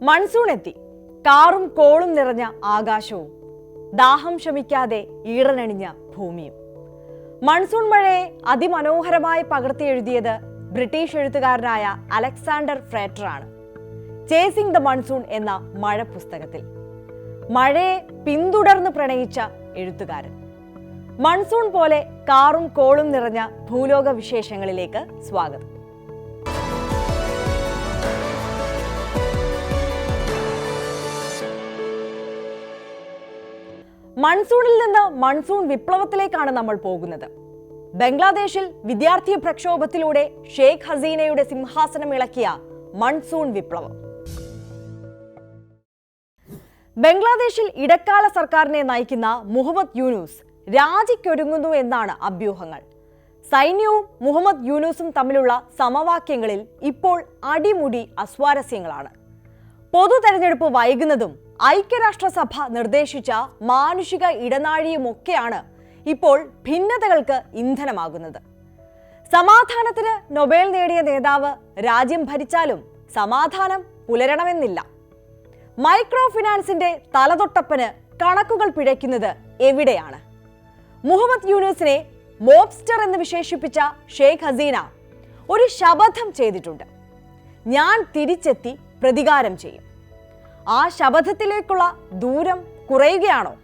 Monsoon എത്തി. കാറും കോളും നിറഞ്ഞ ആകാശവും ദാഹം ശമിക്കാതെ ഈറനണിഞ്ഞ ഭൂമിയും. മൺസൂൺ മഴയെ അതിമനോഹരമായി പകർത്തിയെഴുതിയത് ബ്രിട്ടീഷ് എഴുത്തുകാരനായ അലക്സാണ്ടർ ഫ്രേറ്ററാണ്. ചേസിംഗ് ദ മൺസൂൺ എന്ന മഴ പുസ്തകത്തിൽ മഴയെ പിന്തുടർന്ന് പ്രണയിച്ച എഴുത്തുകാരൻ. മൺസൂൺ പോലെ കാറും കോളും നിറഞ്ഞ ഭൂലോക വിശേഷങ്ങളിലേക്ക് സ്വാഗതം. മൺസൂണിൽ നിന്ന് മൺസൂൺ വിപ്ലവത്തിലേക്കാണ് നമ്മൾ പോകുന്നത്. ബംഗ്ലാദേശിൽ വിദ്യാർത്ഥി പ്രക്ഷോഭത്തിലൂടെ ഷെയ്ഖ് ഹസീനയുടെ സിംഹാസനം ഇളക്കിയ മൺസൂൺ വിപ്ലവം. ബംഗ്ലാദേശിൽ ഇടക്കാല സർക്കാരിനെ നയിക്കുന്ന മുഹമ്മദ് യൂനുസ് രാജിക്കൊരുങ്ങുന്നു എന്നാണ് അഭ്യൂഹങ്ങൾ. സൈന്യവും മുഹമ്മദ് യൂനുസും തമ്മിലുള്ള സമവാക്യങ്ങളിൽ ഇപ്പോൾ അടിമുടി അസ്വാരസ്യങ്ങളാണ്. പൊതു തെരഞ്ഞെടുപ്പ് വൈകുന്നതും ഐക്യരാഷ്ട്രസഭ നിർദ്ദേശിച്ച മാനുഷിക ഇടനാഴിയുമൊക്കെയാണ് ഇപ്പോൾ ഭിന്നതകൾക്ക് ഇന്ധനമാകുന്നത്. സമാധാനത്തിന് നൊബേൽ നേടിയ നേതാവ് രാജ്യം ഭരിച്ചാലും സമാധാനം പുലരണമെന്നില്ല. മൈക്രോ ഫിനാൻസിന്റെ തലതൊട്ടപ്പന് കണക്കുകൾ പിഴയ്ക്കുന്നത് എവിടെയാണ്? മുഹമ്മദ് യൂനുസിനെ മോബ്സ്റ്റർ എന്ന് വിശേഷിപ്പിച്ച ഷെയ്ഖ് ഹസീന ഒരു ശപഥം ചെയ്തിട്ടുണ്ട്. ഞാൻ തിരിച്ചെത്തി പ്രതികാരം ചെയ്യും. ആ ശപഥത്തിലേക്കുള്ള ദൂരം കുറയുകയാണോ?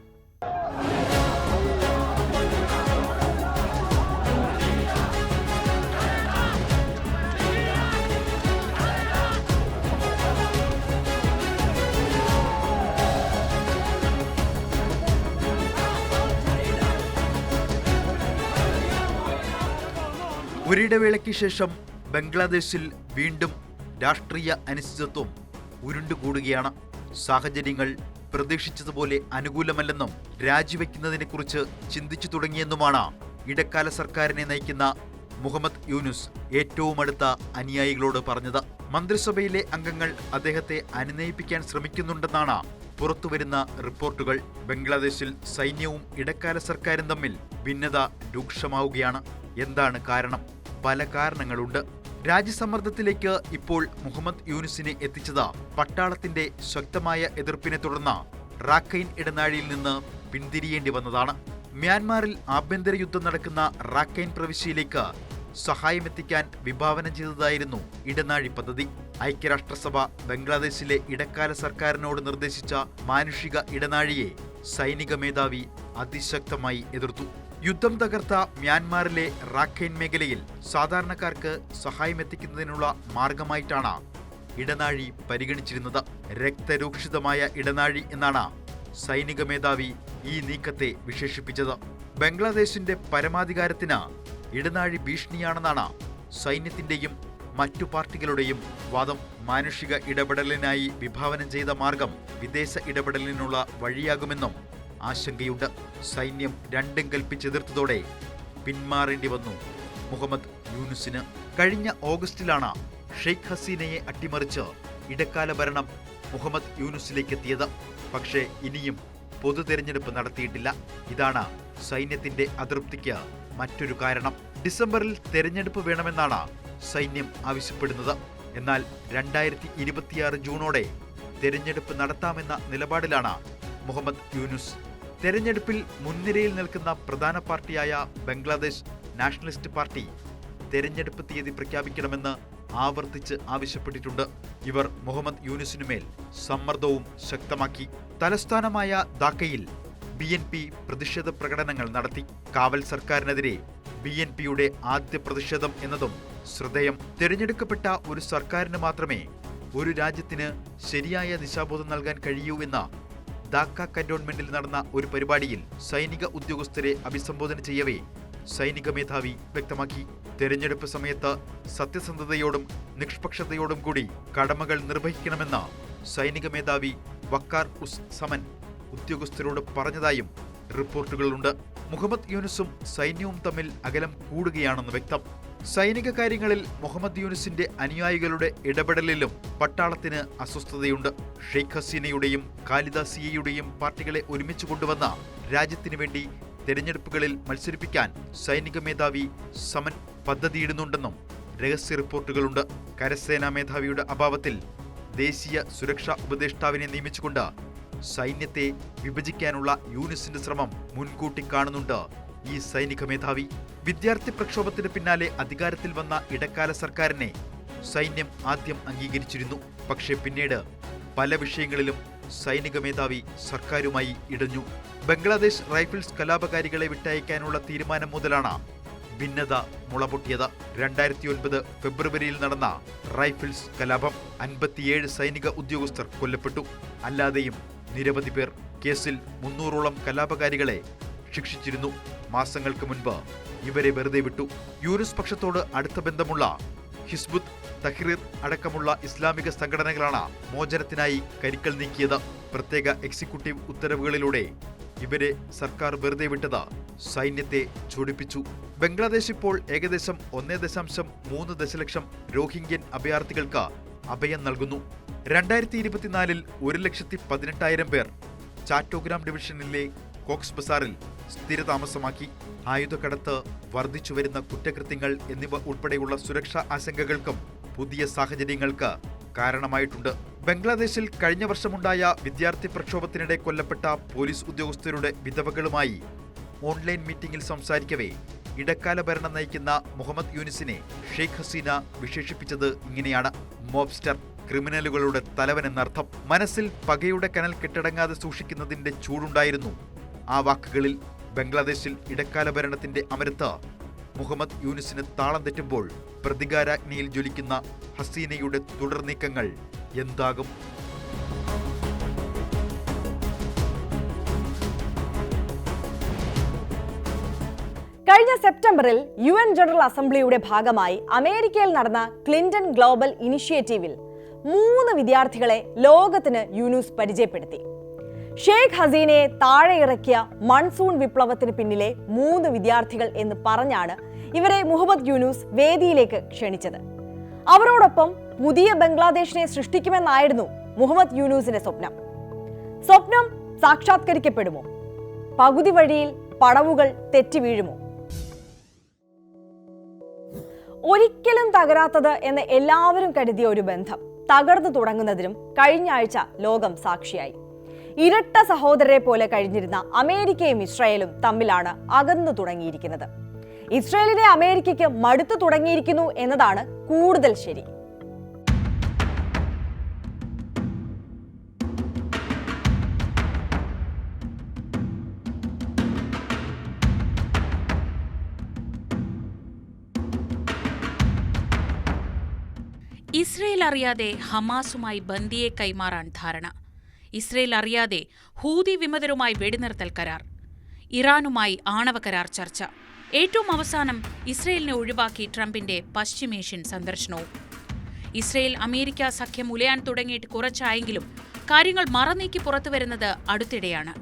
ഒരിടവേളയ്ക്ക് ശേഷം ബംഗ്ലാദേശിൽ വീണ്ടും രാഷ്ട്രീയ അനിശ്ചിതത്വം ഉരുണ്ടുകൂടുകയാണ്. സാഹചര്യങ്ങൾ പ്രതീക്ഷിച്ചതുപോലെ അനുകൂലമല്ലെന്നും രാജിവെക്കുന്നതിനെക്കുറിച്ച് ചിന്തിച്ചു തുടങ്ങിയെന്നുമാണ് ഇടക്കാല സർക്കാരിനെ നയിക്കുന്ന മുഹമ്മദ് യൂനുസ് ഏറ്റവും അടുത്ത അനുയായികളോട് പറഞ്ഞത്. മന്ത്രിസഭയിലെ അംഗങ്ങൾ അദ്ദേഹത്തെ അനുനയിപ്പിക്കാൻ ശ്രമിക്കുന്നുണ്ടെന്നാണ് പുറത്തുവരുന്ന റിപ്പോർട്ടുകൾ. ബംഗ്ലാദേശിൽ സൈന്യവും ഇടക്കാല സർക്കാരും തമ്മിൽ ഭിന്നത രൂക്ഷമാവുകയാണ്. എന്താണ് കാരണം? പല കാരണങ്ങളുണ്ട്. രാജ്യസമ്മർദ്ദത്തിലേക്ക് ഇപ്പോൾ മുഹമ്മദ് യൂനുസിനെ എത്തിച്ചത് പട്ടാളത്തിന്റെ ശക്തമായ എതിർപ്പിനെ തുടർന്ന് റാഖൈൻ ഇടനാഴിയിൽ നിന്ന് പിന്തിരിയേണ്ടി വന്നതാണ്. മ്യാൻമാറിൽ ആഭ്യന്തര യുദ്ധം നടക്കുന്ന റാഖൈൻ പ്രവിശ്യയിലേക്ക് സഹായമെത്തിക്കാൻ വിഭാവനം ചെയ്തതായിരുന്നു ഇടനാഴി പദ്ധതി. ഐക്യരാഷ്ട്രസഭ ബംഗ്ലാദേശിലെ ഇടക്കാല സർക്കാരിനോട് നിർദ്ദേശിച്ച മാനുഷിക ഇടനാഴിയെ സൈനിക മേധാവി അതിശക്തമായി എതിർത്തു. യുദ്ധം തകർത്ത മ്യാൻമാറിലെ റാഖൈൻ മേഖലയിൽ സാധാരണക്കാർക്ക് സഹായമെത്തിക്കുന്നതിനുള്ള മാർഗമായിട്ടാണ് ഇടനാഴി പരിഗണിച്ചിരുന്നത്. രക്തരൂക്ഷിതമായ ഇടനാഴി എന്നാണ് സൈനിക മേധാവി ഈ നീക്കത്തെ വിശേഷിപ്പിച്ചത്. ബംഗ്ലാദേശിന്റെ പരമാധികാരത്തിന് ഇടനാഴി ഭീഷണിയാണെന്നാണ് സൈന്യത്തിന്റെയും മറ്റു പാർട്ടികളുടെയും വാദം. മാനുഷിക ഇടപെടലിനായി വിഭാവനം ചെയ്ത മാർഗം വിദേശ ഇടപെടലിനുള്ള വഴിയാകുമെന്നും ആശങ്കയുണ്ട്. സൈന്യം രണ്ടും കൽപ്പിച്ചെതിർത്തതോടെ പിന്മാറേണ്ടി വന്നു മുഹമ്മദ് യൂനുസിന്. കഴിഞ്ഞ ഓഗസ്റ്റിലാണ് ഷെയ്ഖ് ഹസീനയെ അട്ടിമറിച്ച് ഇടക്കാല ഭരണം മുഹമ്മദ് യൂനുസിലേക്ക് എത്തിയത്. പക്ഷേ ഇനിയും പൊതു തെരഞ്ഞെടുപ്പ് നടത്തിയിട്ടില്ല. ഇതാണ് സൈന്യത്തിന്റെ അതൃപ്തിക്ക് മറ്റൊരു കാരണം. ഡിസംബറിൽ തെരഞ്ഞെടുപ്പ് വേണമെന്നാണ് സൈന്യം ആവശ്യപ്പെടുന്നത്. എന്നാൽ 2026 ജൂണോടെ തെരഞ്ഞെടുപ്പ് നടത്താമെന്ന നിലപാടിലാണ് മുഹമ്മദ് യൂനുസ്. തെരഞ്ഞെടുപ്പിൽ മുൻനിരയിൽ നിൽക്കുന്ന പ്രധാന പാർട്ടിയായ ബംഗ്ലാദേശ് നാഷണലിസ്റ്റ് പാർട്ടി തെരഞ്ഞെടുപ്പ് തീയതി പ്രഖ്യാപിക്കണമെന്ന് ആവർത്തിച്ച് ആവശ്യപ്പെട്ടിട്ടുണ്ട്. ഇവർ മുഹമ്മദ് യൂനുസിനുമേൽ സമ്മർദ്ദവും ശക്തമാക്കി. തലസ്ഥാനമായ ധാക്കയിൽ BNP പ്രതിഷേധ പ്രകടനങ്ങൾ നടത്തി. കാവൽ സർക്കാരിനെതിരെ BNPയുടെ ആദ്യ പ്രതിഷേധം എന്നതും ശ്രദ്ധേയം. തിരഞ്ഞെടുക്കപ്പെട്ട ഒരു സർക്കാരിന് മാത്രമേ ഒരു രാജ്യത്തിന് ശരിയായ ദിശാബോധം നൽകാൻ കഴിയൂ എന്ന ധാക്ക കന്റോൺമെന്റിൽ നടന്ന ഒരു പരിപാടിയിൽ സൈനിക ഉദ്യോഗസ്ഥരെ അഭിസംബോധന ചെയ്യവേ സൈനിക മേധാവി വ്യക്തമാക്കി. തെരഞ്ഞെടുപ്പ് സമയത്ത് സത്യസന്ധതയോടും നിഷ്പക്ഷതയോടും കൂടി കടമകൾ നിർവഹിക്കണമെന്ന് സൈനിക മേധാവി വക്കാർ ഉസ് സമൻ ഉദ്യോഗസ്ഥരോട് പറഞ്ഞതായും റിപ്പോർട്ടുകളുണ്ട്. മുഹമ്മദ് യൂനുസും സൈന്യവും തമ്മിൽ അകലം കൂടുകയാണെന്ന് വ്യക്തം. സൈനിക കാര്യങ്ങളിൽ മുഹമ്മദ് യൂനുസിന്റെ അനുയായികളുടെ ഇടപെടലിലും പട്ടാളത്തിന് അസ്വസ്ഥതയുണ്ട്. ഷെയ്ഖ് ഹസീനയുടെയും ഖാലിദ-സിയയുടെയും പാർട്ടികളെ ഒരുമിച്ച് കൊണ്ടുവന്ന രാജ്യത്തിനു വേണ്ടി തെരഞ്ഞെടുപ്പുകളിൽ മത്സരിപ്പിക്കാൻ സൈനിക മേധാവി സമൻ പദ്ധതിയിടുന്നുണ്ടെന്നും രഹസ്യ റിപ്പോർട്ടുകളുണ്ട്. കരസേനാ മേധാവിയുടെ അഭാവത്തിൽ ദേശീയ സുരക്ഷാ ഉപദേഷ്ടാവിനെ നിയമിച്ചുകൊണ്ട് സൈന്യത്തെ വിഭജിക്കാനുള്ള യൂനിസിന്റെ ശ്രമം മുൻകൂട്ടി കാണുന്നുണ്ട് ഈ സൈനിക മേധാവി. വിദ്യാർത്ഥി പ്രക്ഷോഭത്തിന് പിന്നാലെ അധികാരത്തിൽ വന്ന ഇടക്കാല സർക്കാരിനെ സൈന്യം ആദ്യം അംഗീകരിച്ചിരുന്നു. പക്ഷേ പിന്നീട് പല വിഷയങ്ങളിലും സൈനിക മേധാവി സർക്കാരുമായി ഇടഞ്ഞു. ബംഗ്ലാദേശ് റൈഫിൾസ് കലാപകാരികളെ വിട്ടയക്കാനുള്ള തീരുമാനം മുതലാണ് ഭിന്നത മുളപൊട്ടിയത്. 2009 ഫെബ്രുവരിയിൽ നടന്ന റൈഫിൾസ് കലാപം 57 സൈനിക ഉദ്യോഗസ്ഥർ കൊല്ലപ്പെട്ടു. അല്ലാതെയും നിരവധി പേർ. കേസിൽ 300ഓളം കലാപകാരികളെ ശിക്ഷിച്ചിരുന്നു. മാസങ്ങൾക്ക് മുൻപ് ഇവരെ വെറുതെ വിട്ടു. യൂനുസ് പക്ഷത്തോട് അടുത്ത ബന്ധമുള്ള ഹിസ്ബുത്ത് തഹ്രീർ അടക്കമുള്ള ഇസ്ലാമിക സംഘടനകളാണ് മോചനത്തിനായി കരിക്കൽ നീക്കിയത്. പ്രത്യേക എക്സിക്യൂട്ടീവ് ഉത്തരവുകളിലൂടെ ഇവരെ സർക്കാർ വെറുതെ വിട്ടത് സൈന്യത്തെ ചൊടിപ്പിച്ചു. ബംഗ്ലാദേശ് ഇപ്പോൾ ഏകദേശം 1.3 ദശലക്ഷം റോഹിംഗ്യൻ അഭയാർത്ഥികൾക്ക് അഭയം നൽകുന്നു. 2024 1,18,000 പേർ ചാറ്റോഗ്രാം ഡിവിഷനിലെ കോക്സ് ബസാറിൽ സ്ഥിരതാമസമാക്കി. ആയുധക്കടത്ത്, വർദ്ധിച്ചുവരുന്ന കുറ്റകൃത്യങ്ങൾ എന്നിവ ഉൾപ്പെടെയുള്ള സുരക്ഷാ ആശങ്കകൾക്കും പുതിയ സാഹചര്യങ്ങൾക്ക് കാരണമായിട്ടുണ്ട്. ബംഗ്ലാദേശിൽ കഴിഞ്ഞ വർഷമുണ്ടായ വിദ്യാർത്ഥി പ്രക്ഷോഭത്തിനിടെ കൊല്ലപ്പെട്ട പോലീസ് ഉദ്യോഗസ്ഥരുടെ വിധവകളുമായി ഓൺലൈൻ മീറ്റിംഗിൽ സംസാരിക്കവേ ഇടക്കാല ഭരണം നയിക്കുന്ന മുഹമ്മദ് യൂനിസിനെ ഷെയ്ഖ് ഹസീന വിശേഷിപ്പിച്ചത് ഇങ്ങനെയാണ്: മോബ്സ്റ്റർ, ക്രിമിനലുകളുടെ തലവൻ എന്നർത്ഥം. മനസ്സിൽ പകയുടെ കനൽ കെട്ടടങ്ങാതെ സൂക്ഷിക്കുന്നതിന്റെ ചൂടുണ്ടായിരുന്നു ആ വാക്കുകളിൽ. ബംഗ്ലാദേശിൽ ഇടക്കാല ഭരണത്തിന്റെ അമരത്ത് മുഹമ്മദ് യൂനിസിന് താളം തെറ്റുമ്പോൾ പ്രതികാരാഗ്നിയിൽ ജ്വലിക്കുന്ന ഹസീനയുടെ തുടർ നീക്കങ്ങൾ എന്താകും? കഴിഞ്ഞ സെപ്റ്റംബറിൽ UN ജനറൽ അസംബ്ലിയുടെ ഭാഗമായി അമേരിക്കയിൽ നടന്ന ക്ലിന്റൺ ഗ്ലോബൽ ഇനിഷ്യേറ്റീവിൽ 3 വിദ്യാർത്ഥികളെ ലോകത്തിന് യൂനുസ് പരിചയപ്പെടുത്തി. ഷെയ്ഖ് ഹസീനയെ താഴെ ഇറക്കിയ മൺസൂൺ വിപ്ലവത്തിന് പിന്നിലെ 3 വിദ്യാർത്ഥികൾ എന്ന് പറഞ്ഞാണ് ഇവരെ മുഹമ്മദ് യൂനുസ് വേദിയിലേക്ക് ക്ഷണിച്ചത്. അവരോടൊപ്പം പുതിയ ബംഗ്ലാദേശിനെ സൃഷ്ടിക്കുമെന്നായിരുന്നു മുഹമ്മദ് യൂനുസിന്റെ സ്വപ്നം. സ്വപ്നം സാക്ഷാത്കരിക്കപ്പെടുമോ? പകുതി വഴിയിൽ പടവുകൾ തെറ്റി വീഴുമോ? ഒരിക്കലും തകരാത്തത് എന്ന് എല്ലാവരും കരുതിയ ഒരു ബന്ധം തകർന്നു തുടങ്ങുന്നതിനും കഴിഞ്ഞ ആഴ്ച ലോകം സാക്ഷിയായി. ഇരട്ട സഹോദരരെ പോലെ കഴിഞ്ഞിരുന്ന അമേരിക്കയും ഇസ്രായേലും തമ്മിലാണ് അകന്നു തുടങ്ങിയിരിക്കുന്നത്. ഇസ്രായേലിനെ അമേരിക്കയ്ക്ക് മടുത്തു തുടങ്ങിയിരിക്കുന്നു എന്നതാണ് കൂടുതൽ ശരി. ഇസ്രയേൽ അറിയാതെ ഹമാസുമായി ബന്ദിയെ കൈമാറാൻ ധാരണ. ഇസ്രയേൽ അറിയാതെ ഹൂതി വിമതരുമായി വെടിനിർത്തൽ കരാർ. ഇറാനുമായി ആണവ കരാർ ചർച്ച. ഏറ്റവും അവസാനം ഇസ്രയേലിനെ ഒഴിവാക്കി ട്രംപിന്റെ പശ്ചിമേഷ്യൻ സന്ദർശനവും. ഇസ്രയേൽ അമേരിക്ക സഖ്യം ഉലയാൻ തുടങ്ങിയിട്ട് കുറച്ചായെങ്കിലും കാര്യങ്ങൾ മറനീക്കി പുറത്തുവരുന്നത് അടുത്തിടെയാണ്.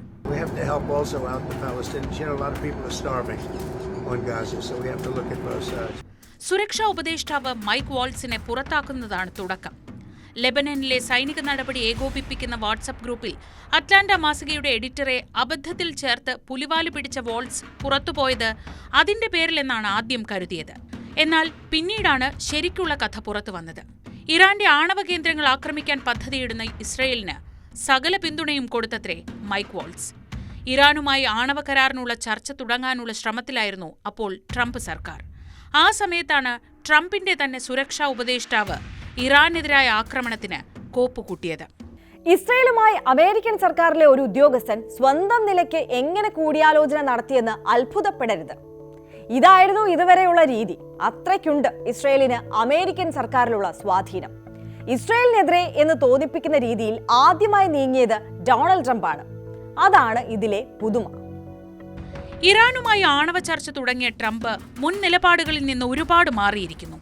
സുരക്ഷാ ഉപദേഷ്ടാവ് മൈക്ക് വാൾസിനെ പുറത്താക്കുന്നതാണ് തുടക്കം. ലെബനനിലെ സൈനിക നടപടി ഏകോപിപ്പിക്കുന്ന വാട്സ്ആപ്പ് ഗ്രൂപ്പിൽ അറ്റ്ലാന്റ മാസികയുടെ എഡിറ്ററെ അബദ്ധത്തിൽ ചേർത്ത് പുലിവാല് പിടിച്ച വാൾസ് പുറത്തുപോയത് അതിന്റെ പേരിലെന്നാണ് ആദ്യം കരുതിയത്. എന്നാൽ പിന്നീടാണ് ശരിക്കുള്ള കഥ പുറത്തു വന്നത്. ഇറാന്റെ ആണവ കേന്ദ്രങ്ങൾ ആക്രമിക്കാൻ പദ്ധതിയിടുന്ന ഇസ്രയേലിന് സകല പിന്തുണയും കൊടുത്തത്രേ മൈക്ക് വാൾസ്. ഇറാനുമായി ആണവ കരാറിനുള്ള ചർച്ച തുടങ്ങാനുള്ള ശ്രമത്തിലായിരുന്നു അപ്പോൾ ട്രംപ് സർക്കാർ. ആ സമയത്താണ് ട്രംപിന്റെ തന്നെ സുരക്ഷാ ഉപദേഷ്ടാവ് ഇറാനെതിരായ ആക്രമണത്തിന് കോപ്പുകൂട്ടിയത്. ഇസ്രയേലുമായി അമേരിക്കൻ സർക്കാരിലെ ഒരു ഉദ്യോഗസ്ഥൻ സ്വന്തം നിലയ്ക്ക് എങ്ങനെ കൂടിയാലോചന നടത്തിയെന്ന് അത്ഭുതപ്പെടരുത്. ഇതായിരുന്നു ഇതുവരെയുള്ള രീതി. അത്രയ്ക്കുണ്ട് ഇസ്രയേലിന് അമേരിക്കൻ സർക്കാരിലുള്ള സ്വാധീനം. ഇസ്രയേലിനെതിരെ എന്ന് തോന്നിപ്പിക്കുന്ന രീതിയിൽ ആദ്യമായി നീങ്ങിയത് ഡൊണാൾഡ് ട്രംപാണ്. അതാണ് ഇതിലെ പുതുമ. ഇറാനുമായി ആണവ ചർച്ച തുടങ്ങിയ ട്രംപ് മുൻ നിലപാടുകളിൽ നിന്ന് ഒരുപാട് മാറിയിരിക്കുന്നു.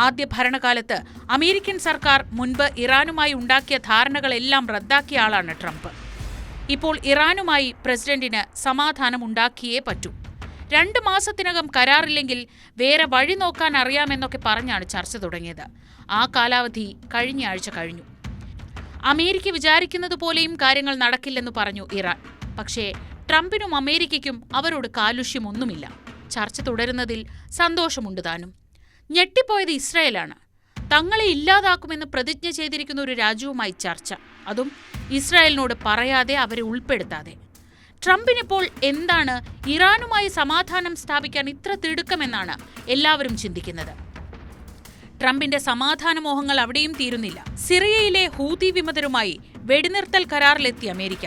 ആദ്യ ഭരണകാലത്ത് അമേരിക്കൻ സർക്കാർ മുൻപ് ഇറാനുമായി ഉണ്ടാക്കിയ ധാരണകളെല്ലാം റദ്ദാക്കിയ ആളാണ് ട്രംപ്. ഇപ്പോൾ ഇറാനുമായി പ്രസിഡന്റിന് സമാധാനം ഉണ്ടാക്കിയേ പറ്റൂ. 2 മാസത്തിനകം കരാറില്ലെങ്കിൽ വേറെ വഴി നോക്കാൻ അറിയാമെന്നൊക്കെ പറഞ്ഞാണ് ചർച്ച തുടങ്ങിയത്. ആ കാലാവധി കഴിഞ്ഞ ആഴ്ച കഴിഞ്ഞു. അമേരിക്ക വിചാരിക്കുന്നത് പോലെയും കാര്യങ്ങൾ നടക്കില്ലെന്ന് പറഞ്ഞു ഇറാൻ. പക്ഷേ ട്രംപിനും അമേരിക്കയ്ക്കും അവരോട് കാലുഷ്യമൊന്നുമില്ല. ചർച്ച തുടരുന്നതിൽ സന്തോഷമുണ്ട് താനും. ഞെട്ടിപ്പോയത് ഇസ്രായേലാണ്. തങ്ങളെ ഇല്ലാതാക്കുമെന്ന് പ്രതിജ്ഞ ചെയ്തിരിക്കുന്ന ഒരു രാജ്യവുമായി ചർച്ച, അതും ഇസ്രായേലിനോട് പറയാതെ, അവരെ ഉൾപ്പെടുത്താതെ. ട്രംപിനിപ്പോൾ എന്താണ് ഇറാനുമായി സമാധാനം സ്ഥാപിക്കാൻ ഇത്ര തിടുക്കമെന്നാണ് എല്ലാവരും ചിന്തിക്കുന്നത്. ട്രംപിന്റെ സമാധാന മോഹങ്ങൾ അവിടെയും തീരുന്നില്ല. സിറിയയിലെ ഹൂതി വിമതരുമായി വെടിനിർത്തൽ കരാറിലെത്തി അമേരിക്ക.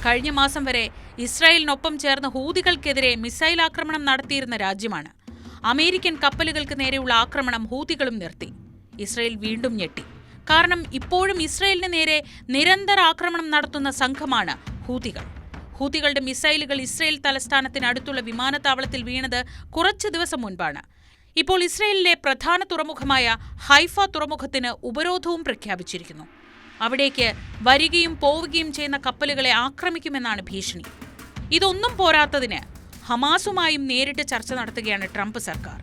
കഴിഞ്ഞ മാസം വരെ ഇസ്രായേലിനൊപ്പം ചേർന്ന് ഹൂതികൾക്കെതിരെ മിസൈൽ ആക്രമണം നടത്തിയിരുന്ന രാജ്യമാണ്. അമേരിക്കൻ കപ്പലുകൾക്ക് നേരെയുള്ള ആക്രമണം ഹൂതികളും നിർത്തി. ഇസ്രായേൽ വീണ്ടും ഞെട്ടി. കാരണം ഇപ്പോഴും ഇസ്രായേലിന് നേരെ നിരന്തര ആക്രമണം നടത്തുന്ന സംഘമാണ് ഹൂതികൾ. ഹൂതികളുടെ മിസൈലുകൾ ഇസ്രായേൽ തലസ്ഥാനത്തിനടുത്തുള്ള വിമാനത്താവളത്തിൽ വീണത് കുറച്ചു ദിവസം മുൻപാണ്. ഇപ്പോൾ ഇസ്രായേലിലെ പ്രധാന തുറമുഖമായ ഹൈഫ തുറമുഖത്തിന് ഉപരോധവും പ്രഖ്യാപിച്ചിരിക്കുന്നു. അവിടേക്ക് വരികയും പോവുകയും ചെയ്യുന്ന കപ്പലുകളെ ആക്രമിക്കുമെന്നാണ് ഭീഷണി. ഇതൊന്നും പോരാത്തതിന് ഹമാസുമായും നേരിട്ട് ചർച്ച നടത്തുകയാണ് ട്രംപ് സർക്കാർ.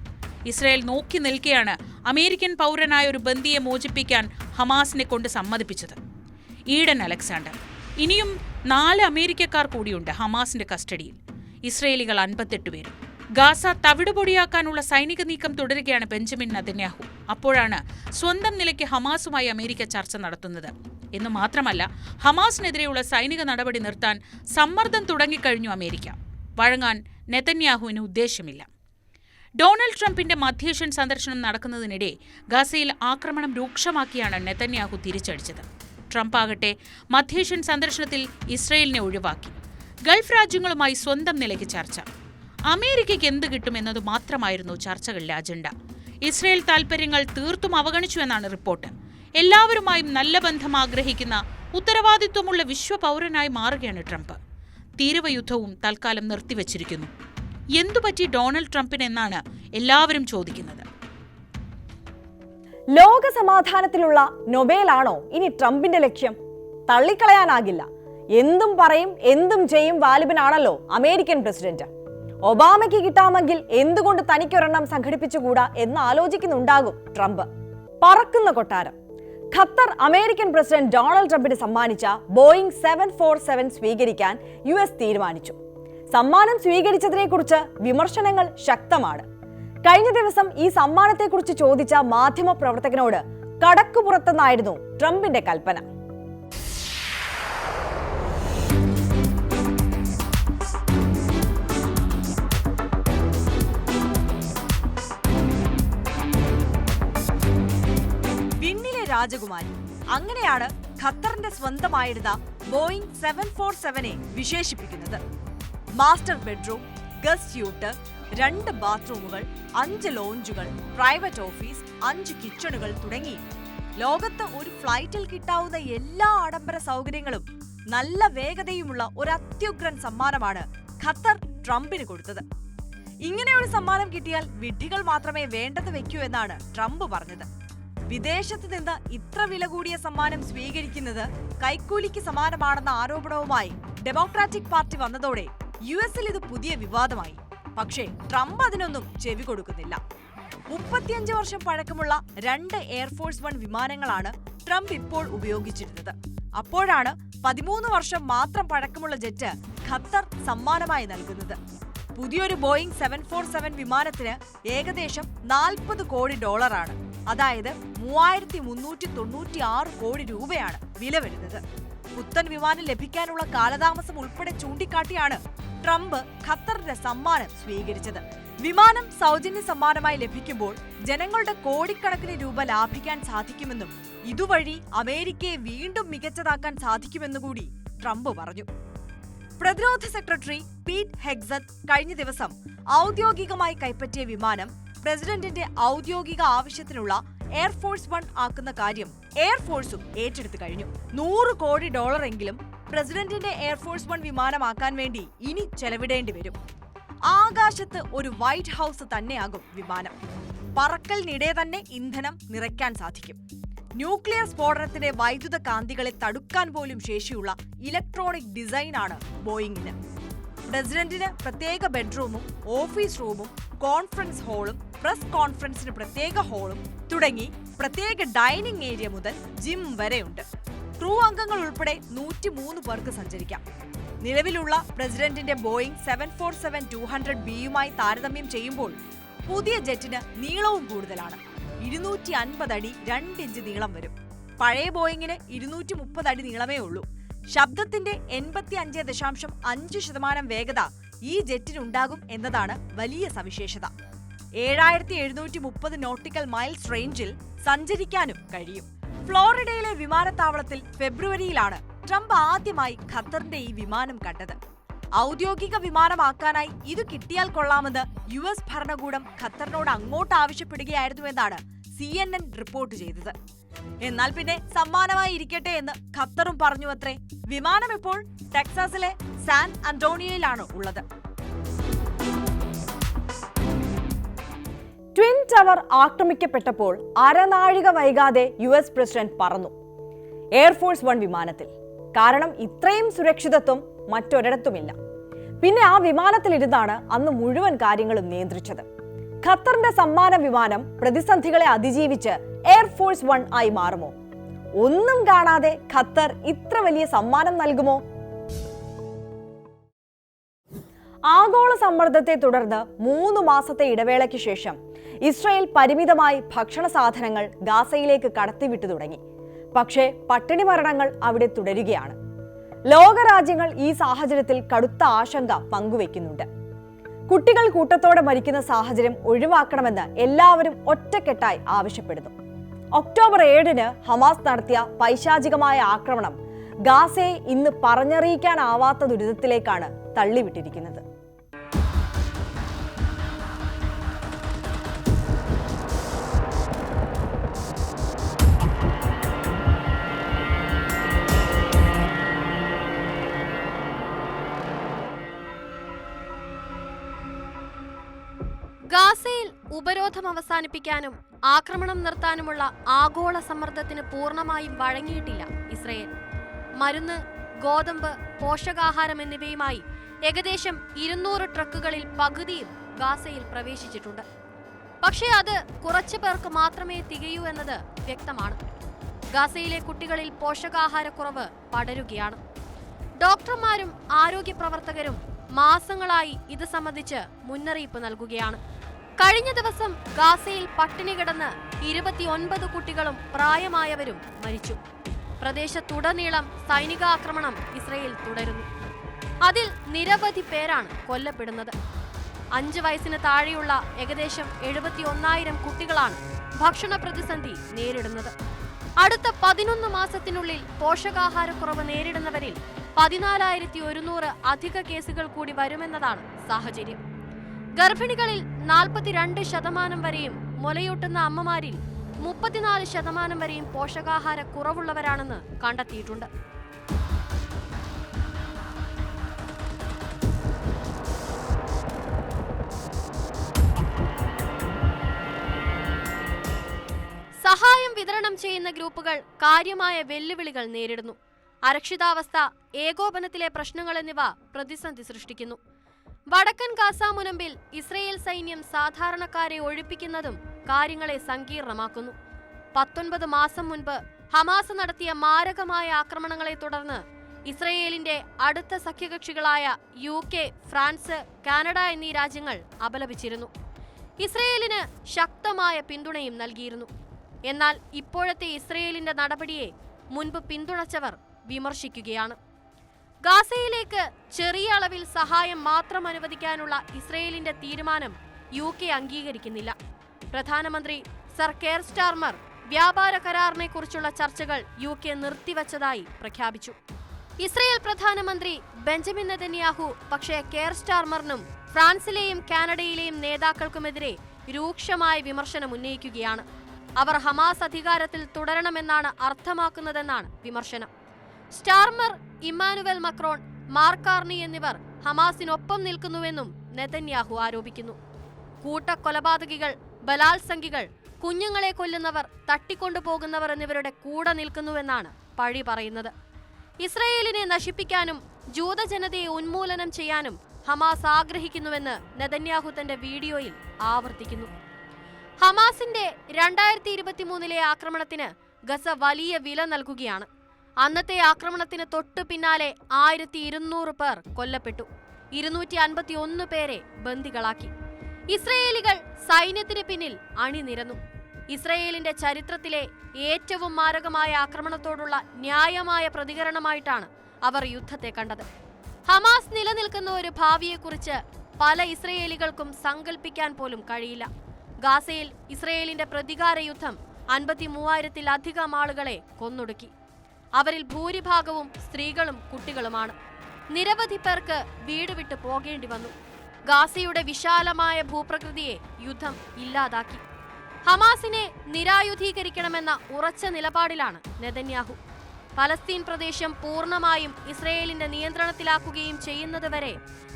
ഇസ്രായേൽ നോക്കി നിൽക്കെയാണ് അമേരിക്കൻ പൗരനായ ഒരു ബന്ദിയെ മോചിപ്പിക്കാൻ ഹമാസിനെ കൊണ്ട് സമ്മതിപ്പിച്ചത്. ഈഡൻ അലക്സാണ്ടർ. ഇനിയും 4 അമേരിക്കക്കാർ കൂടിയുണ്ട് ഹമാസിന്റെ കസ്റ്റഡിയിൽ. ഇസ്രയേലികൾ 58 പേരും. ഗാസ തവിടുപൊടിയാക്കാനുള്ള സൈനിക നീക്കം തുടരുകയാണ് ബെഞ്ചമിൻ നെതന്യാഹു. അപ്പോഴാണ് സ്വന്തം നിലയ്ക്ക് ഹമാസുമായി അമേരിക്ക ചർച്ച നടത്തുന്നത്. എന്നു മാത്രമല്ല, ഹമാസിനെതിരെയുള്ള സൈനിക നടപടി നിർത്താൻ സമ്മർദ്ദം തുടങ്ങിക്കഴിഞ്ഞു അമേരിക്ക. വഴങ്ങാൻ നെതന്യാഹുവിന് ഉദ്ദേശമില്ല. ഡൊണാൾഡ് ട്രംപിന്റെ മധ്യേഷ്യൻ സന്ദർശനം നടക്കുന്നതിനിടെ ഗാസയിൽ ആക്രമണം രൂക്ഷമാക്കിയാണ് നെതന്യാഹു തിരിച്ചടിച്ചത്. ട്രംപ് ആകട്ടെ മധ്യേഷ്യൻ സന്ദർശനത്തിൽ ഇസ്രയേലിനെ ഒഴിവാക്കി. ഗൾഫ് രാജ്യങ്ങളുമായി സ്വന്തം നിലയ്ക്ക് ചർച്ച. അമേരിക്കയ്ക്ക് എന്ത് കിട്ടുമെന്നത് മാത്രമായിരുന്നു ചർച്ചകളിലെ അജണ്ട. ഇസ്രയേൽ താൽപര്യങ്ങൾ തീർത്തും അവഗണിച്ചുവെന്നാണ് റിപ്പോർട്ട്. എല്ലാവരുമായും നല്ല ബന്ധം ആഗ്രഹിക്കുന്ന ഉത്തരവാദിത്വമുള്ള വിശ്വപൗരനായി മാറുകയാണ് ട്രംപ്. തീരുവ യുദ്ധവും തൽക്കാലം നിർത്തിവച്ചിരിക്കുന്നു. എന്തുപറ്റി ഡൊണാൾഡ് ട്രംപിനെന്നാണ് എല്ലാവരും ചോദിക്കുന്നത്. ലോക സമാധാനത്തിലുള്ള നൊബേലാണോ ഇനി ട്രംപിന്റെ ലക്ഷ്യം? തള്ളിക്കളയാനാകില്ല. എന്തും പറയും, എന്തും ചെയ്യും വാലിബനാണല്ലോ അമേരിക്കൻ പ്രസിഡന്റ്. ഒബാമയ്ക്ക് കിട്ടാമെങ്കിൽ എന്തുകൊണ്ട് തനിക്കൊരെണ്ണം സംഘടിപ്പിച്ചുകൂടാ എന്ന് ആലോചിക്കുന്നുണ്ടാകും ട്രംപ്. പറക്കുന്ന കൊട്ടാരം. ഖത്തർ അമേരിക്കൻ പ്രസിഡന്റ് ഡൊണാൾഡ് ട്രംപിന് സമ്മാനിച്ച ബോയിങ് 747 സ്വീകരിക്കാൻ US തീരുമാനിച്ചു. സമ്മാനം സ്വീകരിച്ചതിനെക്കുറിച്ച് വിമർശനങ്ങൾ ശക്തമാണ്. കഴിഞ്ഞ ദിവസം ഈ സമ്മാനത്തെക്കുറിച്ച് ചോദിച്ച മാധ്യമ പ്രവർത്തകനോട് കടക്കുപുറത്തെന്നായിരുന്നു ട്രംപിന്റെ കൽപ്പന. വിണ്ണിലെ രാജകുമാരി, അങ്ങനെയാണ് ഖത്തറിന്റെ സ്വന്തമായിരുന്ന ബോയിങ് 747 വിശേഷിപ്പിക്കുന്നത്. Master bedroom, guest യൂട്ട്, 2 ബാത്റൂമുകൾ, 5 ലോഞ്ചുകൾ, private office, 5 കിച്ചണുകൾ തുടങ്ങി ലോകത്ത് ഒരു ഫ്ലൈറ്റിൽ കിട്ടാവുന്ന എല്ലാ ആഡംബര സൗകര്യങ്ങളും നല്ല വേഗതയുമുള്ള ഒരു അത്യുഗ്രൻ സമ്മാനമാണ് ഖത്തർ ട്രംപിന് കൊടുത്തത്. ഇങ്ങനെ ഒരു സമ്മാനം കിട്ടിയാൽ വിഡ്ഢികൾ മാത്രമേ വേണ്ടെന്ന് വെക്കൂ എന്നാണ് ട്രംപ് പറഞ്ഞത്. വിദേശത്ത് നിന്ന് ഇത്ര വില കൂടിയ സമ്മാനം സ്വീകരിക്കുന്നത് കൈക്കൂലിക്ക് സമാനമാണെന്ന ആരോപണവുമായി ഡെമോക്രാറ്റിക് പാർട്ടി വന്നതോടെ US-ൽ ഇത് പുതിയ വിവാദമായി. പക്ഷേ ട്രംപ് അതിനൊന്നും ചെവി കൊടുക്കുന്നില്ല. 35 വർഷം പഴക്കമുള്ള 2 എയർഫോഴ്സ് 1 വിമാനങ്ങളാണ് ട്രംപ് ഇപ്പോൾ ഉപയോഗിച്ചിരുന്നത്. അപ്പോഴാണ് 13 വർഷം മാത്രം പഴക്കമുള്ള ജെറ്റ് ഖത്തർ സമ്മാനമായി നൽകുന്നത്. പുതിയൊരു ബോയിങ് 747 വിമാനത്തിന് ഏകദേശം $40 കോടി, അതായത് 3396 കോടി രൂപയാണ് വില വരുന്നത്. പുത്തൻ വിമാനം ലഭിക്കാനുള്ള കാലതാമസം ഉൾപ്പെടെ ചൂണ്ടിക്കാട്ടിയാണ് ട്രംപ് ഖത്തറിന്റെ സമ്മാനം സ്വീകരിച്ചത്. വിമാനം സൗജന്യ സമ്മാനമായി ലഭിക്കുമ്പോൾ ജനങ്ങളുടെ കോടിക്കണക്കിന് രൂപ ലാഭിക്കാൻ സാധിക്കുമെന്നും ഇതുവഴി അമേരിക്കയെ വീണ്ടും മികച്ചതാക്കാൻ സാധിക്കുമെന്നുകൂടി ട്രംപ് പറഞ്ഞു. പ്രതിരോധ സെക്രട്ടറി പീറ്റ് ഹെഗ്സത്ത് കഴിഞ്ഞ ദിവസം ഔദ്യോഗികമായി കൈപ്പറ്റിയ വിമാനം പ്രസിഡന്റിന്റെ ഔദ്യോഗിക ആവശ്യത്തിനുള്ള എയർഫോഴ്സ് 1 ആക്കുന്ന കാര്യം എയർഫോഴ്സും ഏറ്റെടുത്തു കഴിഞ്ഞു. $100 കോടി എങ്കിലും പ്രസിഡന്റിന്റെ എയർഫോഴ്സ് 1 വിമാനമാക്കാൻ വേണ്ടി ഇനി ചെലവിടേണ്ടി വരും. ആകാശത്ത് ഒരു വൈറ്റ് ഹൗസ് തന്നെയാകും വിമാനം. പറക്കലിനിടെ തന്നെ ഇന്ധനം നിറയ്ക്കാൻ സാധിക്കും. ന്യൂക്ലിയർ സ്ഫോടനത്തിന്റെ വൈദ്യുത കാന്തികളെ തടുക്കാൻ പോലും ശേഷിയുള്ള ഇലക്ട്രോണിക് ഡിസൈനാണ് ബോയിങ്ങിന്. പ്രസിഡന്റിന് പ്രത്യേക ബെഡ്റൂമും ഓഫീസ് റൂമും കോൺഫറൻസ് ഹാളും പ്രസ് കോൺഫറൻസിന് പ്രത്യേക ഹാളും തുടങ്ങി പ്രത്യേക ഡൈനിങ് ഏരിയ മുതൽ ജിം വരെയുണ്ട്. ക്രൂ അംഗങ്ങൾ ഉൾപ്പെടെ 103 പേർക്ക് സഞ്ചരിക്കാം. നിലവിലുള്ള പ്രസിഡന്റിന്റെ ബോയിങ് 747-200B യുമായി താരതമ്യം ചെയ്യുമ്പോൾ പുതിയ ജെറ്റിന് നീളവും കൂടുതലാണ്. 250 അടി 2 ഇഞ്ച് നീളം വരും. പഴയ ബോയിങ്ങിന് 230 അടി നീളമേ ഉള്ളൂ. ശബ്ദത്തിന്റെ 85.5% വേഗത ഈ ജെറ്റിനുണ്ടാകും എന്നതാണ് വലിയ സവിശേഷത. 7730 നോട്ടിക്കൽ മൈൽസ് റേഞ്ചിൽ സഞ്ചരിക്കാനും കഴിയും. ഫ്ലോറിഡയിലെ വിമാനത്താവളത്തിൽ ഫെബ്രുവരിയിലാണ് ട്രംപ് ആദ്യമായി ഖത്തറിന്റെ ഈ വിമാനം കണ്ടത്. ഔദ്യോഗിക വിമാനമാക്കാനായി ഇത് കിട്ടിയാൽ കൊള്ളാമെന്ന് US ഭരണകൂടം ഖത്തറിനോട് അങ്ങോട്ട് ആവശ്യപ്പെടുകയായിരുന്നുവെന്നാണ് CNN റിപ്പോർട്ട് ചെയ്തത്. എന്നാൽ പിന്നെ സമ്മാനമായി ഇരിക്കട്ടെ എന്ന് ഖത്തറും പറഞ്ഞുവത്രേ. വിമാനം ഇപ്പോൾ ടെക്സാസിലെ സാൻ അന്റോണിയോയിലാണ് ഉള്ളത്. ട്വിൻ ടവർ ആക്രമിക്കപ്പെട്ടപ്പോൾ അരനാഴിക വൈകാതെ US പ്രസിഡന്റ് പറന്നു എയർഫോഴ്സ് 1 വിമാനത്തിൽ. കാരണം ഇത്രയും സുരക്ഷിതത്വം മറ്റൊരിടത്തുമില്ല. പിന്നെ ആ വിമാനത്തിലിരുന്നാണ് അന്ന് മുഴുവൻ കാര്യങ്ങളും നിയന്ത്രിച്ചത്. ഖത്തറിന്റെ സമ്മാന വിമാനം പ്രതിസന്ധികളെ അതിജീവിച്ച് എയർഫോഴ്സ് 1 ആയി മാറുമോ? ഒന്നും കാണാതെ ഖത്തർ ഇത്ര വലിയ സമ്മാനം നൽകുമോ? ആഗോള സമ്മർദ്ദത്തെ തുടർന്ന് 3 മാസത്തെ ഇടവേളയ്ക്ക് ശേഷം ഇസ്രായേൽ പരിമിതമായി ഭക്ഷണ സാധനങ്ങൾ ഗാസയിലേക്ക് കടത്തിവിട്ടു തുടങ്ങി. പക്ഷേ പട്ടിണി മരണങ്ങൾ അവിടെ തുടരുകയാണ്. ലോകരാജ്യങ്ങൾ ഈ സാഹചര്യത്തിൽ കടുത്ത ആശങ്ക പങ്കുവെക്കുന്നുണ്ട്. കുട്ടികൾ കൂട്ടത്തോടെ മരിക്കുന്ന സാഹചര്യം ഒഴിവാക്കണമെന്ന് എല്ലാവരും ഒറ്റക്കെട്ടായി ആവശ്യപ്പെടുന്നു. ഒക്ടോബർ 7 ഹമാസ് നടത്തിയ പൈശാചികമായ ആക്രമണം ഗാസയെ ഇന്ന് പറഞ്ഞറിയിക്കാനാവാത്ത ദുരിതത്തിലേക്കാണ് തള്ളിവിട്ടിരിക്കുന്നത്. ഗാസയിൽ ഉപരോധം അവസാനിപ്പിക്കാനും ആക്രമണം നിർത്താനുമുള്ള ആഗോള സമ്മർദ്ദത്തിന് പൂർണ്ണമായും വഴങ്ങിയിട്ടില്ല ഇസ്രയേൽ. മരുന്ന്, ഗോതമ്പ്, പോഷകാഹാരം എന്നിവയുമായി ഏകദേശം 200 ട്രക്കുകളിൽ പകുതിയും ഗാസയിൽ പ്രവേശിച്ചിട്ടുണ്ട്. പക്ഷേ അത് കുറച്ചു പേർക്ക് മാത്രമേ തികയൂ എന്നത് വ്യക്തമാണ്. ഗാസയിലെ കുട്ടികളിൽ പോഷകാഹാരക്കുറവ് പടരുകയാണ്. ഡോക്ടർമാരും ആരോഗ്യ പ്രവർത്തകരും മാസങ്ങളായി ഇത് സംബന്ധിച്ച് മുന്നറിയിപ്പ് നൽകുകയാണ്. കഴിഞ്ഞ ദിവസം ഗാസയിൽ പട്ടിണി കിടന്ന് 29 കുട്ടികളും പ്രായമായവരും മരിച്ചു. പ്രദേശത്തുടനീളം സൈനികാക്രമണം ഇസ്രയേൽ തുടരുന്നു. അതിൽ നിരവധി പേരാണ് കൊല്ലപ്പെടുന്നത്. 5 വയസ്സിന് താഴെയുള്ള ഏകദേശം 71,000 കുട്ടികളാണ് ഭക്ഷണ പ്രതിസന്ധി നേരിടുന്നത്. അടുത്ത 11 മാസത്തിനുള്ളിൽ പോഷകാഹാരക്കുറവ് നേരിടുന്നവരിൽ 14,100 അധിക കേസുകൾ കൂടി വരുമെന്നതാണ് സാഹചര്യം. ഗർഭിണികളിൽ 42% വരെയും മുലയൂട്ടുന്ന അമ്മമാരിൽ 34% വരെയും പോഷകാഹാര കുറവുള്ളവരാണെന്ന് കണ്ടെത്തിയിട്ടുണ്ട്. സഹായം വിതരണം ചെയ്യുന്ന ഗ്രൂപ്പുകൾ കാര്യമായ വെല്ലുവിളികൾ നേരിടുന്നു. അരക്ഷിതാവസ്ഥ, ഏകോപനത്തിലെ പ്രശ്നങ്ങൾ എന്നിവ പ്രതിസന്ധി സൃഷ്ടിക്കുന്നു. വടക്കൻ ഗാസ മുനമ്പിൽ ഇസ്രയേൽ സൈന്യം സാധാരണക്കാരെ ഒഴിപ്പിക്കുന്നതും കാര്യങ്ങളെ സങ്കീർണമാക്കുന്നു. 19 മാസം മുൻപ് ഹമാസ് നടത്തിയ മാരകമായ ആക്രമണങ്ങളെ തുടർന്ന് ഇസ്രയേലിന്റെ അടുത്ത സഖ്യകക്ഷികളായ UK, ഫ്രാൻസ്, കാനഡ എന്നീ രാജ്യങ്ങൾ അപലപിച്ചിരുന്നു. ഇസ്രയേലിന് ശക്തമായ പിന്തുണയും നൽകിയിരുന്നു. എന്നാൽ ഇപ്പോഴത്തെ ഇസ്രയേലിന്റെ നടപടിയെ മുൻപ് പിന്തുണച്ചവർ വിമർശിക്കുകയാണ്. ഗാസയിലേക്ക് ചെറിയ അളവിൽ സഹായം മാത്രം അനുവദിക്കാനുള്ള ഇസ്രയേലിന്റെ തീരുമാനം UK അംഗീകരിക്കുന്നില്ല. പ്രധാനമന്ത്രി സർ കെയർ സ്റ്റാർമർ വ്യാപാര കരാറിനെ കുറിച്ചുള്ള ചർച്ചകൾ UK നിർത്തിവച്ചതായി പ്രഖ്യാപിച്ചു. ഇസ്രയേൽ പ്രധാനമന്ത്രി ബെഞ്ചമിൻ നെതന്യാഹു പക്ഷേ കെയർ സ്റ്റാർമറിനും ഫ്രാൻസിലെയും കാനഡയിലെയും നേതാക്കൾക്കുമെതിരെ രൂക്ഷമായ വിമർശനം ഉന്നയിക്കുകയാണ്. അവർ ഹമാസ് അധികാരത്തിൽ തുടരണമെന്നാണ് അർത്ഥമാക്കുന്നതെന്നാണ് വിമർശനം. Starmer, Emmanuel Macron, mark Carney എന്നിവർ ഹമാസിനൊപ്പം നിൽക്കുന്നുവെന്നും നെതന്യാഹു ആരോപിക്കുന്നു. കൂട്ടക്കൊലപാതകികൾ, ബലാത്സംഗികൾ, കുഞ്ഞുങ്ങളെ കൊല്ലുന്നവർ, തട്ടിക്കൊണ്ടുപോകുന്നവർ എന്നിവരുടെ കൂടെ നിൽക്കുന്നുവെന്നാണ് പഴി പറയുന്നത്. ഇസ്രയേലിനെ നശിപ്പിക്കാനും ജൂതജനതയെ ഉന്മൂലനം ചെയ്യാനും ഹമാസ് ആഗ്രഹിക്കുന്നുവെന്ന് നെതന്യാഹു തന്റെ വീഡിയോയിൽ ആവർത്തിക്കുന്നു. ഹമാസിന്റെ 2023 ആക്രമണത്തിന് ഗസ വലിയ വില നൽകുകയാണ്. അന്നത്തെ ആക്രമണത്തിന് തൊട്ടു പിന്നാലെ 1200 പേർ കൊല്ലപ്പെട്ടു. 251 പേരെ ബന്ദികളാക്കി. ഇസ്രയേലികൾ സൈന്യത്തിന് പിന്നിൽ അണിനിരന്നു. ഇസ്രയേലിന്റെ ചരിത്രത്തിലെ ഏറ്റവും മാരകമായ ആക്രമണത്തോടുള്ള ന്യായമായ പ്രതികരണമായിട്ടാണ് അവർ യുദ്ധത്തെ കണ്ടത്. ഹമാസ് നിലനിൽക്കുന്ന ഒരു ഭാവിയെക്കുറിച്ച് പല ഇസ്രയേലികൾക്കും സങ്കല്പിക്കാൻ പോലും കഴിയില്ല. ഗാസയിൽ ഇസ്രയേലിന്റെ പ്രതികാര യുദ്ധം 53,000-ത്തിലധികം ആളുകളെ കൊന്നൊടുക്കി. അവരിൽ ഭൂരിഭാഗവും സ്ത്രീകളും കുട്ടികളുമാണ്. നിരവധി പേർക്ക് വീട് വിട്ടു പോകേണ്ടി വന്നു. ഗാസയുടെ വിശാലമായ ഭൂപ്രകൃതിയെ യുദ്ധം ഇല്ലാതാക്കി. ഹമാസിനെ നിരായുധീകരിക്കണമെന്ന ഉറച്ച നിലപാടിലാണ് നെതന്യാഹു. പലസ്തീൻ പ്രദേശം പൂർണ്ണമായും ഇസ്രയേലിന്റെ നിയന്ത്രണത്തിലാക്കുകയും ചെയ്യുന്നതുവരെ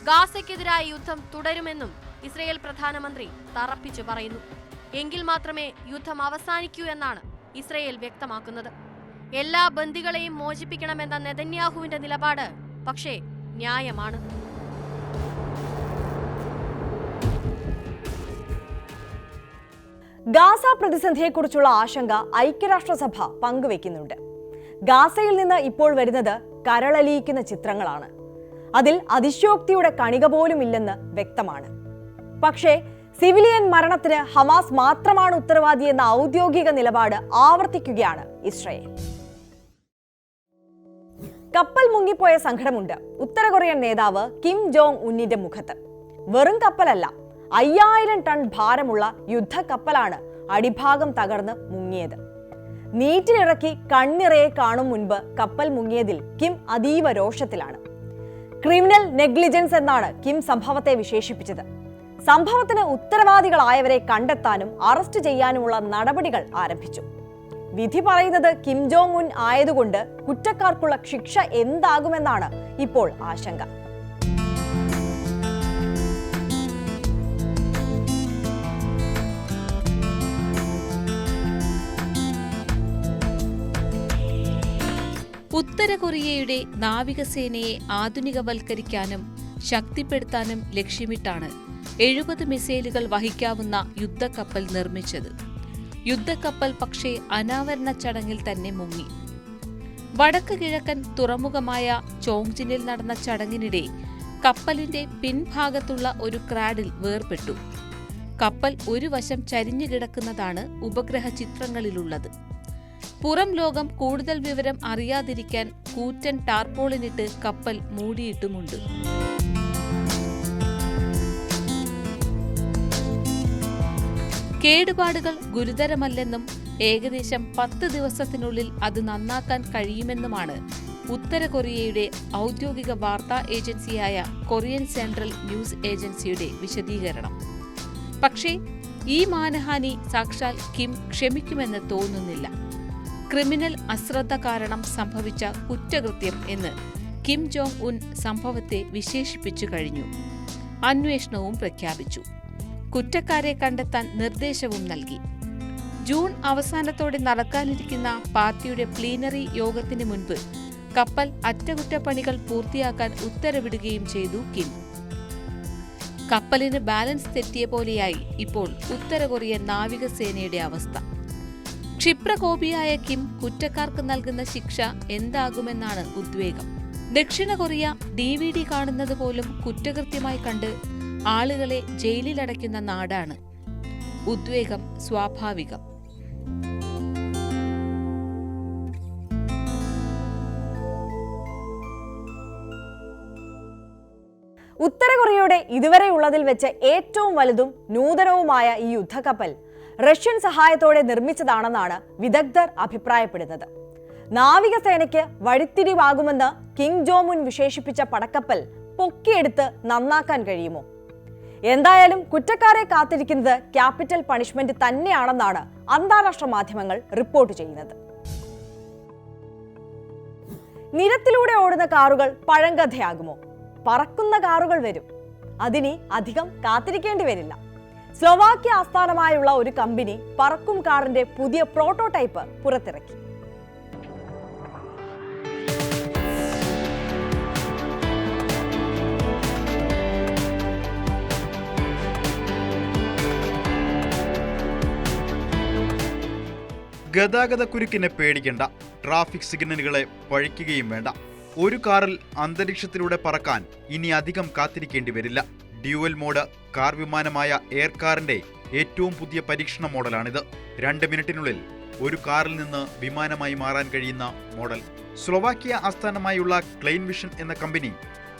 ഗാസയ്ക്കെതിരായ യുദ്ധം തുടരുമെന്നും ഇസ്രയേൽ പ്രധാനമന്ത്രി തറപ്പിച്ചു പറയുന്നു. എങ്കിൽ മാത്രമേ യുദ്ധം അവസാനിക്കൂ എന്നാണ് ഇസ്രയേൽ വ്യക്തമാക്കുന്നത്. എല്ലാ ബന്ദികളെയും മോചിപ്പിക്കണമെന്ന നെതന്യാഹുവിന്റെ നിലപാട് പക്ഷേ ന്യായമാണ്. ഗാസ പ്രതിസന്ധിയെക്കുറിച്ചുള്ള ആശങ്ക ഐക്യരാഷ്ട്രസഭ പങ്കുവെക്കുന്നുണ്ട്. ഗാസയിൽ നിന്ന് ഇപ്പോൾ വരുന്നത് കരളലിയിക്കുന്ന ചിത്രങ്ങളാണ്. അതിൽ അതിശയോക്തിയുടെ കണിക പോലും ഇല്ലെന്ന് വ്യക്തമാണ്. പക്ഷേ സിവിലിയൻ മരണത്തിന് ഹമാസ് മാത്രമാണ് ഉത്തരവാദിയെന്ന ഔദ്യോഗിക നിലപാട് ആവർത്തിക്കുകയാണ് ഇസ്രയേൽ. കപ്പൽ മുങ്ങിപ്പോയ സങ്കടമുണ്ട് ഉത്തര കൊറിയൻ നേതാവ് കിം ജോങ് ഉന്നിന്റെ മുഖത്ത്. വെറും കപ്പലല്ല, 5000 ടൺ ഭാരമുള്ള യുദ്ധക്കപ്പലാണ് അടിഭാഗം തകർന്ന് മുങ്ങിയത്. നീറ്റിലിറക്കി കണ്ണിറയെ കാണും മുൻപ് കപ്പൽ മുങ്ങിയതിൽ കിം അതീവ രോഷത്തിലാണ്. ക്രിമിനൽ നെഗ്ലിജൻസ് എന്നാണ് കിം സംഭവത്തെ വിശേഷിപ്പിച്ചത്. സംഭവത്തിന് ഉത്തരവാദികളായവരെ കണ്ടെത്താനും അറസ്റ്റ് ചെയ്യാനുമുള്ള നടപടികൾ ആരംഭിച്ചു. വിധി പറയുന്നത് കിം ജോങ് ഉൻ ആയതുകൊണ്ട് കുറ്റക്കാർക്കുള്ള ശിക്ഷ എന്താകുമെന്നാണ് ഇപ്പോൾ ആശങ്ക. ഉത്തര കൊറിയയുടെ നാവികസേനയെ ആധുനികവൽക്കരിക്കാനും ശക്തിപ്പെടുത്താനും ലക്ഷ്യമിട്ടാണ് 70 മിസൈലുകൾ വഹിക്കാവുന്ന യുദ്ധക്കപ്പൽ നിർമ്മിച്ചത്. യുദ്ധക്കപ്പൽ പക്ഷേ അനാവരണ ചടങ്ങിൽ തന്നെ മുങ്ങി. വടക്ക് കിഴക്കൻ തുറമുഖമായ ചോങ്ജിനിൽ നടന്ന ചടങ്ങിനിടെ കപ്പലിന്റെ പിൻഭാഗത്തുള്ള ഒരു ക്രാഡിൽ വേർപെട്ടു. കപ്പൽ ഒരു വശം ചരിഞ്ഞു കിടക്കുന്നതാണ് ഉപഗ്രഹ ചിത്രങ്ങളിലുള്ളത്. പുറം ലോകം കൂടുതൽ വിവരം അറിയാതിരിക്കാൻ കൂറ്റൻ ടാർപോളിനിട്ട് കപ്പൽ മൂടിയിട്ടുമുണ്ട്. കേടുപാടുകൾ ഗുരുതരമല്ലെന്നും ഏകദേശം 10 ദിവസത്തിനുള്ളിൽ അത് നന്നാക്കാൻ കഴിയുമെന്നുമാണ് ഉത്തര കൊറിയയുടെ ഔദ്യോഗിക വാർത്താ ഏജൻസിയായ കൊറിയൻ സെൻട്രൽ ന്യൂസ് ഏജൻസിയുടെ വിശദീകരണം. പക്ഷേ ഈ മാനഹാനി സാക്ഷാൽ കിം ക്ഷമിക്കുമെന്ന് തോന്നുന്നില്ല. ക്രിമിനൽ അശ്രദ്ധ കാരണം സംഭവിച്ച കുറ്റകൃത്യം എന്ന് കിം ജോങ് ഉൻ സംഭവത്തെ വിശേഷിപ്പിച്ചു കഴിഞ്ഞു. അന്വേഷണവും പ്രഖ്യാപിച്ചു. കുറ്റക്കാരെ കണ്ടെത്താൻ നിർദ്ദേശവും നൽകി. ജൂൺ അവസാനത്തോടെ നടക്കാനിരിക്കുന്ന പാർട്ടിയുടെ പ്ലീനറി യോഗത്തിന് മുൻപ് കപ്പൽ അറ്റകുറ്റപ്പണികൾ പൂർത്തിയാക്കാൻ ഉത്തരവിടുകയും ചെയ്തു കിം. കപ്പലിന് ബാലൻസ് തെറ്റിയ പോലെയായി ഇപ്പോൾ ഉത്തര കൊറിയൻ നാവികസേനയുടെ അവസ്ഥ. ക്ഷിപ്രകോപിയായ കിം കുറ്റക്കാർക്ക് നൽകുന്ന ശിക്ഷ എന്താകുമെന്നാണ് ഉദ്വേഗം. ദക്ഷിണ കൊറിയ DVD കാണുന്നത് പോലും കുറ്റകൃത്യമായി കണ്ട് ആളുകളെ ജയിലിലടയ്ക്കുന്ന നാടാണ്. ഉദ്വേഗം സ്വാഭാവികം. ഉത്തര കൊറിയയുടെ ഇതുവരെയുള്ളതിൽ വെച്ച് ഏറ്റവും വലുതും നൂതനവുമായ ഈ യുദ്ധക്കപ്പൽ റഷ്യൻ സഹായത്തോടെ നിർമ്മിച്ചതാണെന്നാണ് വിദഗ്ധർ അഭിപ്രായപ്പെടുന്നത്. നാവികസേനയ്ക്ക് വഴിത്തിരിവാകുമെന്ന് കിം ജോങ് ഉൻ വിശേഷിപ്പിച്ച പടക്കപ്പൽ പൊക്കിയെടുത്ത് നന്നാക്കാൻ കഴിയുമോ? എന്തായാലും കുറ്റക്കാരെ കാത്തിരിക്കുന്നത് ക്യാപിറ്റൽ പണിഷ്മെന്റ് തന്നെയാണെന്നാണ് അന്താരാഷ്ട്ര മാധ്യമങ്ങൾ റിപ്പോർട്ട് ചെയ്യുന്നത്. നിരത്തിലൂടെ ഓടുന്ന കാറുകൾ പഴങ്കഥയാകുമോ? പറക്കുന്ന കാറുകൾ വരും. അതിനി അധികം കാത്തിരിക്കേണ്ടി വരില്ല. സ്ലോവാക്യ ആസ്ഥാനമായുള്ള ഒരു കമ്പനി പറക്കും കാറിന്റെ പുതിയ പ്രോട്ടോടൈപ്പ് പുറത്തിറക്കി. ഗതാഗതക്കുരുക്കിനെ പേടിക്കേണ്ട, ട്രാഫിക് സിഗ്നലുകളെ പഴിക്കുകയും വേണ്ട. ഒരു കാറിൽ അന്തരീക്ഷത്തിലൂടെ പറക്കാൻ ഇനി അധികം കാത്തിരിക്കേണ്ടി വരില്ല. ഡ്യുവൽ മോഡ് കാർ വിമാനമായ എയർ കാറിന്റെ ഏറ്റവും പുതിയ പരീക്ഷണ മോഡലാണിത്. 2 മിനിറ്റിനുള്ളിൽ ഒരു കാറിൽ നിന്ന് വിമാനമായി മാറാൻ കഴിയുന്ന മോഡൽ. സ്ലോവാക്യ ആസ്ഥാനമായുള്ള ക്ലെയിൻ വിഷൻ എന്ന കമ്പനി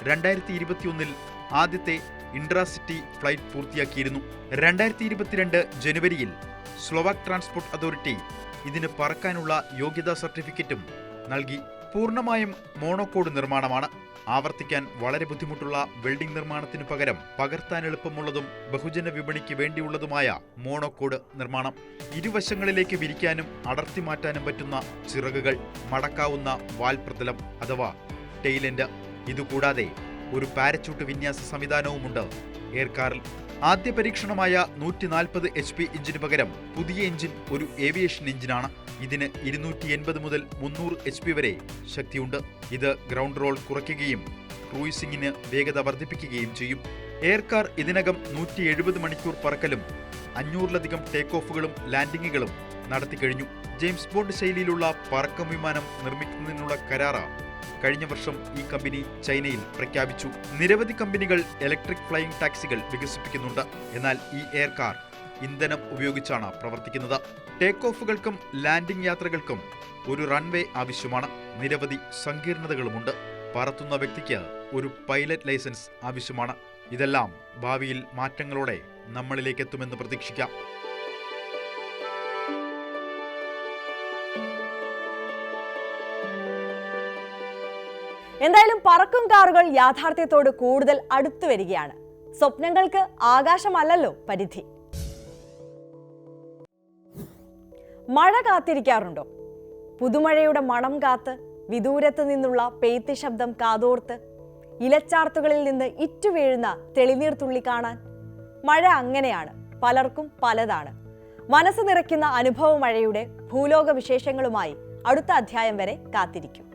2021 ആദ്യത്തെ ഇൻട്രാസിറ്റി ഫ്ലൈറ്റ് പൂർത്തിയാക്കിയിരുന്നു. 2022 ജനുവരിയിൽ സ്ലോവാക് ട്രാൻസ്പോർട്ട് അതോറിറ്റി ഇതിന് പറക്കാനുള്ള യോഗ്യതാ സർട്ടിഫിക്കറ്റും നൽകി. പൂർണ്ണമായും മോണോകോഡ് നിർമ്മാണമാണ്. ആവർത്തിക്കാൻ വളരെ ബുദ്ധിമുട്ടുള്ള വെൽഡിംഗ് നിർമ്മാണത്തിനു പകരം പകർത്താൻ എളുപ്പമുള്ളതും ബഹുജന വിപണിക്ക് വേണ്ടിയുള്ളതുമായ മോണോകോഡ് നിർമ്മാണം. ഇരുവശങ്ങളിലേക്ക് വിരിക്കാനും അടർത്തി മാറ്റാനും പറ്റുന്ന ചിറകുകൾ, മടക്കാവുന്ന വാൽപ്രതലം അഥവാ ടെയിലെൻഡ്. ഇതുകൂടാതെ ഒരു പാരച്യൂട്ട് വിന്യാസ സംവിധാനവുമുണ്ട് എയർകാറിൽ. ആദ്യ പരീക്ഷണമായ 140 HP എഞ്ചിന് പകരം പുതിയ എഞ്ചിൻ ഒരു ഏവിയേഷൻ എഞ്ചിനാണ്. ഇതിന് 280 മുതൽ 300 HP വരെ ശക്തിയുണ്ട്. ഇത് ഗ്രൗണ്ട് റോൾ കുറയ്ക്കുകയും ക്രൂയിസിംഗിന് വേഗത വർദ്ധിപ്പിക്കുകയും ചെയ്യും. എയർകാർ ഇതിനകം 170 മണിക്കൂർ പറക്കലും 500-ലധികം ടേക്ക് ഓഫുകളും ലാൻഡിങ്ങുകളും നടത്തിക്കഴിഞ്ഞു. ജെയിംസ് ബോണ്ട് ശൈലിയിലുള്ള പറക്കം വിമാനം നിർമ്മിക്കുന്നതിനുള്ള കരാർ കഴിഞ്ഞ വർഷം ഈ കമ്പനി ചൈനയിൽ പ്രഖ്യാപിച്ചു. നിരവധി കമ്പനികൾ ഇലക്ട്രിക് ഫ്ലൈയിംഗ് ടാക്സികൾ വികസിപ്പിക്കുന്നുണ്ട്. എന്നാൽ ഈ എയർകാർ ഇന്ധനം ഉപയോഗിച്ചാണ് പ്രവർത്തിക്കുന്നത്. ടേക്ക് ഓഫുകൾക്കും ലാൻഡിംഗ് യാത്രകൾക്കും ഒരു റൺവേ ആവശ്യമാണ്. നിരവധി സങ്കീർണതകളുമുണ്ട്. പറത്തുന്ന വ്യക്തിക്ക് ഒരു പൈലറ്റ് ലൈസൻസ് ആവശ്യമാണ്. ഇതെല്ലാം ഭാവിയിൽ മാറ്റങ്ങളോടെ നമ്മളിലേക്ക് എത്തുമെന്ന് പ്രതീക്ഷിക്കാം. എന്തായാലും പറക്കും കാറുകൾ യാഥാർത്ഥ്യത്തോട് കൂടുതൽ അടുത്തു വരികയാണ്. സ്വപ്നങ്ങൾക്ക് ആകാശമല്ലല്ലോ പരിധി. മഴ കാത്തിരിക്കാറുണ്ടോ? പുതുമഴയുടെ മണം കാത്ത്, വിദൂരത്ത് നിന്നുള്ള പെയ്ത്ത് ശബ്ദം കാതോർത്ത്, ഇലച്ചാർത്തുകളിൽ നിന്ന് ഇറ്റുവീഴുന്ന തെളിനീർ തുള്ളി കാണാൻ. മഴ അങ്ങനെയാണ്, പലർക്കും പലതാണ്. മനസ്സ് നിറയ്ക്കുന്ന അനുഭവ മഴയുടെ ഭൂലോക വിശേഷങ്ങളുമായി അടുത്ത അധ്യായം വരെ കാത്തിരിക്കും.